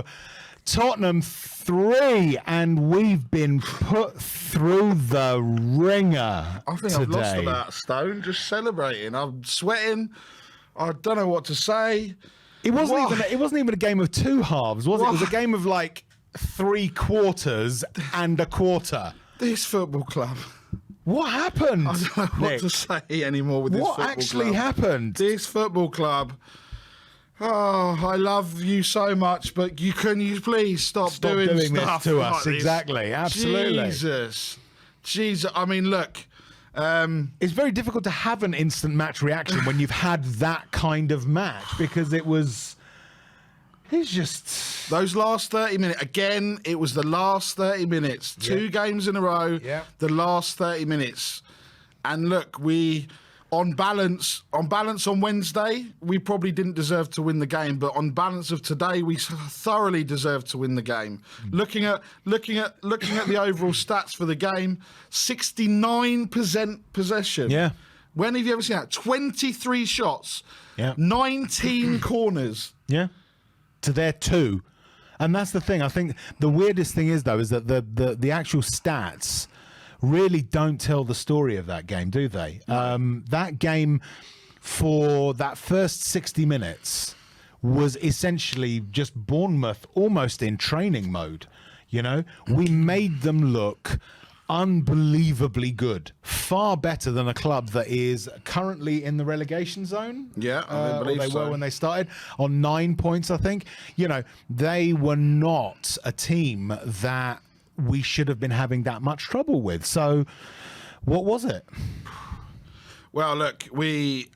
to Tottenham 3, and we've been put through the ringer. I think today. I've lost about a stone just celebrating. I'm sweating. I don't know what to say. It wasn't even a game of two halves, was it? It was a game of like 3 quarters and a quarter. This football club. What happened? I don't know what to say anymore with this football club. What actually happened? This football club. Oh, I love you so much, but can you please stop doing this stuff to like us? this? Exactly, absolutely. Jesus. I mean, look. It's very difficult to have an instant match reaction when you've had that kind of match, because it's just... Those last 30 minutes, again, it was the last 30 minutes. 2 games in a row, the last 30 minutes. And look, on balance on Wednesday, we probably didn't deserve to win the game, but on balance of today, we thoroughly deserved to win the game. Looking at the overall stats for the game, 69% possession. Yeah. When have you ever seen that? 23 shots, 19 corners. Yeah. To their 2. And that's the thing. I think the weirdest thing is, though, is that the actual stats really don't tell the story of that game, do they? That game, for that first 60 minutes, was essentially just Bournemouth almost in training mode. You know, we made them look unbelievably good, far better than a club that is currently in the relegation zone. Yeah, I believe they so. were when they started, on 9 points, I think. You know, they were not a team that we should have been having that much trouble with. So what was it? Well, look, we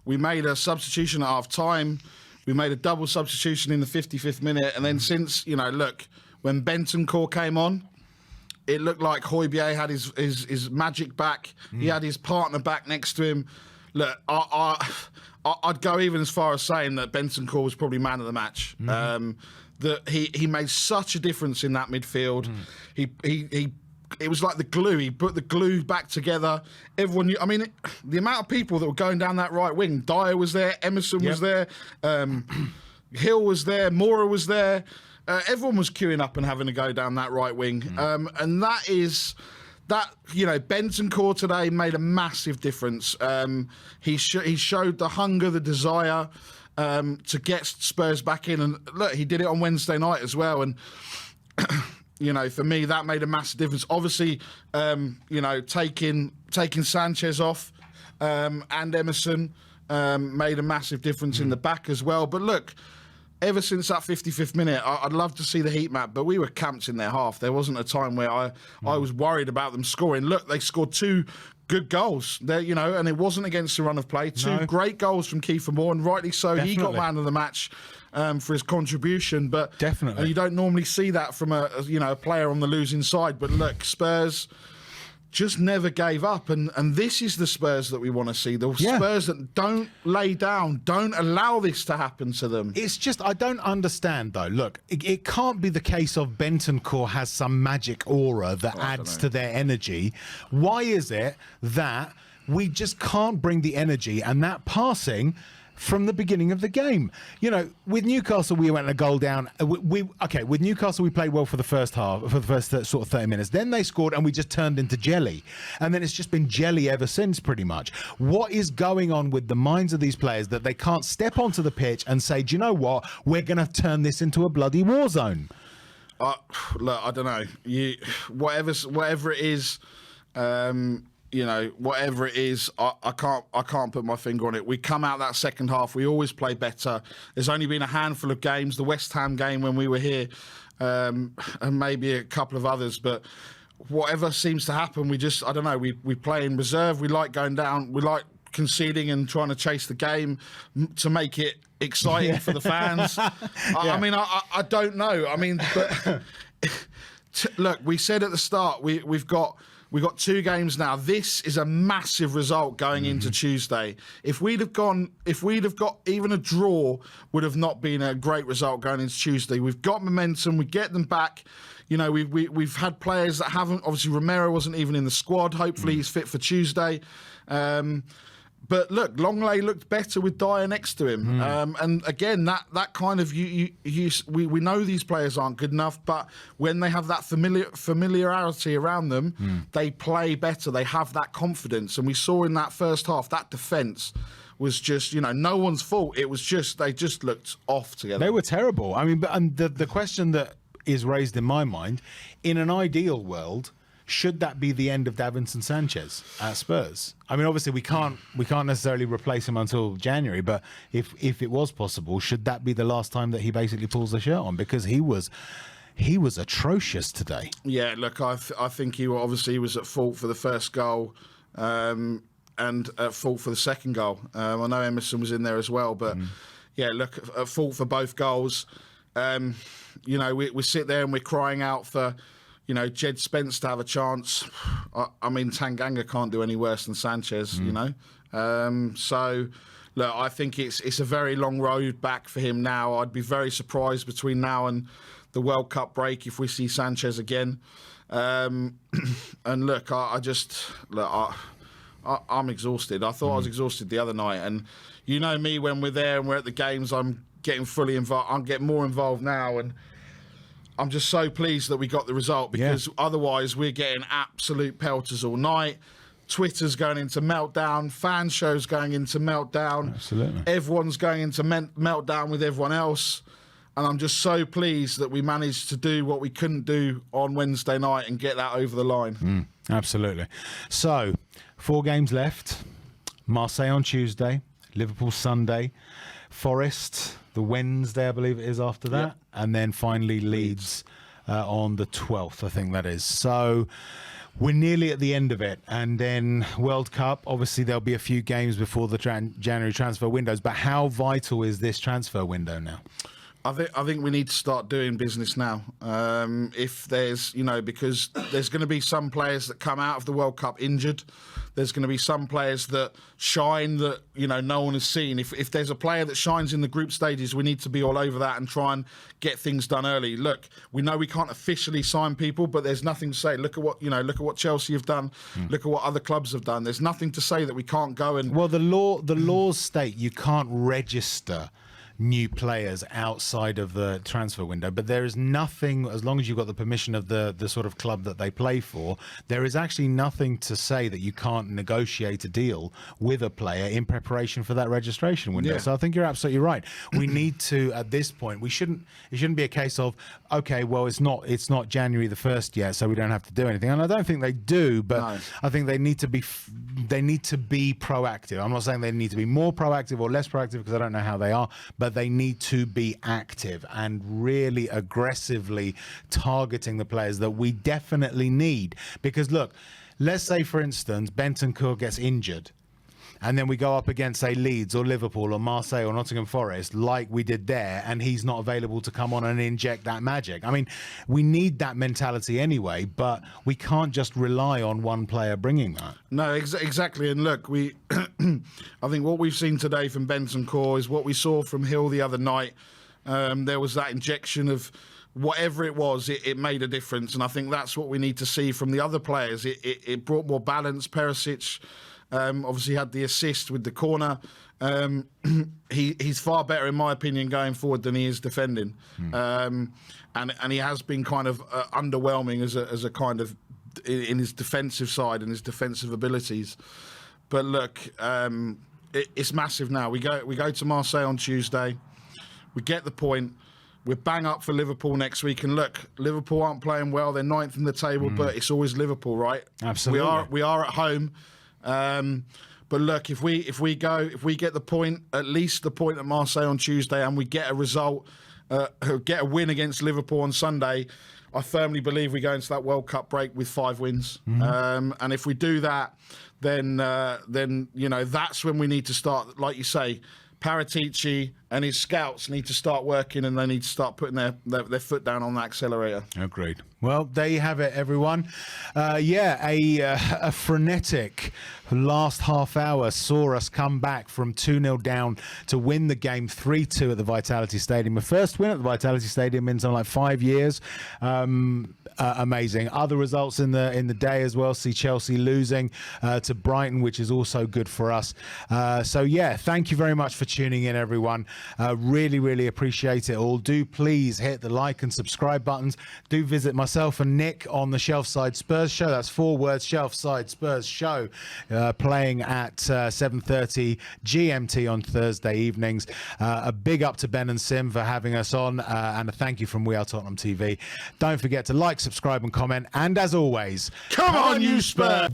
made a substitution at half time. We made a double substitution in the 55th minute. And then since, look, when Bentancur came on, it looked like Højbjerg had his magic back. He had his partner back next to him. Look, I'd go even as far as saying that Bentancur was probably man of the match. That he made such a difference in that midfield. It was like the glue. He put the glue back together. Everyone knew. I mean, the amount of people that were going down that right wing. Dyer was there. Emerson was there. Hill was there. Mora was there. Everyone was queuing up and having to go down that right wing. And Bentancur today made a massive difference. He showed the hunger, the desire to get Spurs back in. And look, he did it on Wednesday night as well. And, for me, that made a massive difference. Obviously, taking Sanchez off and Emerson made a massive difference in the back as well. But look, ever since that 55th minute, I'd love to see the heat map, but we were camped in their half. There wasn't a time where I was worried about them scoring. Look, they scored 2 good goals there, and it wasn't against the run of play. 2 great goals from Kiefer Moore, and rightly so. Definitely. He got man of the match for his contribution. But definitely, you don't normally see that from a player on the losing side. But look, Spurs just never gave up, and this is the Spurs that we want to see. The Spurs that don't lay down, don't allow this to happen to them. It's just, I don't understand, though. Look, it can't be the case of Bentancur has some magic aura that adds to their energy. Why is it that we just can't bring the energy and that passing from the beginning of the game? With Newcastle, we went a goal down. With Newcastle, we played well for the first half, for the first sort of 30 minutes. Then they scored, and we just turned into jelly. And then it's just been jelly ever since, pretty much. What is going on with the minds of these players that they can't step onto the pitch and say, do you know what? We're going to turn this into a bloody war zone. Look, I don't know. Whatever it is. Whatever it is, I can't put my finger on it. We come out that second half, we always play better. There's only been a handful of games, the West Ham game when we were here, and maybe a couple of others, but whatever seems to happen, we play in reserve. We like going down, we like conceding and trying to chase the game to make it exciting for the fans. I mean, I don't know. I mean, but look, we said at the start, we've got 2 games now. This is a massive result going into Tuesday. If we'd have got even a draw, would have not been a great result going into Tuesday. We've got momentum. We get them back. We've had players that haven't. Obviously, Romero wasn't even in the squad. Hopefully, he's fit for Tuesday. But look, Longley looked better with Dyer next to him, and again, that kind of we know these players aren't good enough, but when they have that familiarity around them, they play better. They have that confidence, and we saw in that first half that defence was just, no one's fault. It was just they just looked off together. They were terrible. I mean, and the question that is raised in my mind, in an ideal world, should that be the end of Davinson Sanchez at Spurs? I mean, obviously we can't necessarily replace him until January, but if it was possible, should that be the last time that he basically pulls the shirt on? Because he was atrocious today. Yeah, look, I think he was at fault for the first goal, and at fault for the second goal. I know Emerson was in there as well, but yeah, look, at fault for both goals. We sit there and we're crying out for, Jed Spence to have a chance. I mean, Tanganga can't do any worse than Sanchez, So, look, I think it's a very long road back for him now. I'd be very surprised between now and the World Cup break if we see Sanchez again. And look, I'm exhausted. I thought I was exhausted the other night. And you know me, when we're there and we're at the games, I'm getting fully involved. I'm getting more involved now. And I'm just so pleased that we got the result, because otherwise we're getting absolute pelters all night. Twitter's going into meltdown. Fan shows going into meltdown. Absolutely. Everyone's going into meltdown with everyone else. And I'm just so pleased that we managed to do what we couldn't do on Wednesday night and get that over the line. Absolutely. So, 4 games left. Marseille on Tuesday, Liverpool Sunday, Forest the Wednesday, I believe it is, after that. Yep. And then finally Leeds on the 12th, I think that is. So we're nearly at the end of it. And then World Cup, obviously there'll be a few games before the January transfer windows. But how vital is this transfer window now? I think we need to start doing business now. If there's, because there's going to be some players that come out of the World Cup injured. There's going to be some players that shine that, no one has seen. If there's a player that shines in the group stages, we need to be all over that and try and get things done early. Look, we know we can't officially sign people, but there's nothing to say. Look at what Chelsea have done. Look at what other clubs have done. There's nothing to say that we can't go and... Well, the laws state you can't register new players outside of the transfer window, but there is nothing, as long as you've got the permission of the sort of club that they play for, there is actually nothing to say that you can't negotiate a deal with a player in preparation for that registration window. So I think you're absolutely right. We need to, at this point, it shouldn't be a case of, okay, well, it's not January the 1st yet, so we don't have to do anything. And I don't think they do, but no. I think they need to be proactive. I'm not saying they need to be more proactive or less proactive, because I don't know how they are, but they need to be active and really aggressively targeting the players that we definitely need. Because look, let's say, for instance, Bentancur gets injured, and then we go up against, say, Leeds or Liverpool or Marseille or Nottingham Forest, like we did there, and he's not available to come on and inject that magic. I mean, we need that mentality anyway, but we can't just rely on one player bringing that. No, exactly. And look, I think what we've seen today from Bentancur is what we saw from Hill the other night. There was that injection of whatever it was, it made a difference. And I think that's what we need to see from the other players. It brought more balance. Perisic obviously had the assist with the corner. He's far better, in my opinion, going forward than he is defending. And he has been kind of underwhelming as a kind of in his defensive side and his defensive abilities. But look, it's massive now. We go to Marseille on Tuesday. We get the point. We're bang up for Liverpool next week. And look, Liverpool aren't playing well. They're 9th in the table, but it's always Liverpool, right? Absolutely. We are at home. But look, if we get the point, at least the point at Marseille on Tuesday, and we get a result, get a win against Liverpool on Sunday, I firmly believe we go into that World Cup break with 5 wins. And if we do that, then that's when we need to start, like you say. Paratici and his scouts need to start working, and they need to start putting their foot down on the accelerator. Agreed. Well, there you have it, everyone. A frenetic last half hour saw us come back from 2-0 down to win the game 3-2 at the Vitality Stadium. The first win at the Vitality Stadium in something like 5 years. Amazing. Other results in the day as well. See Chelsea losing to Brighton, which is also good for us. Thank you very much for tuning in, everyone. Really, really appreciate it all. Do please hit the like and subscribe buttons. Do visit myself and Nick on the Shelfside Spurs show. That's 4 words, Shelfside Spurs show, playing at 7:30 GMT on Thursday evenings. A big up to Ben and Sim for having us on, and a thank you from We Are Tottenham TV. Don't forget to like, subscribe and comment, and as always, come on you Spurs!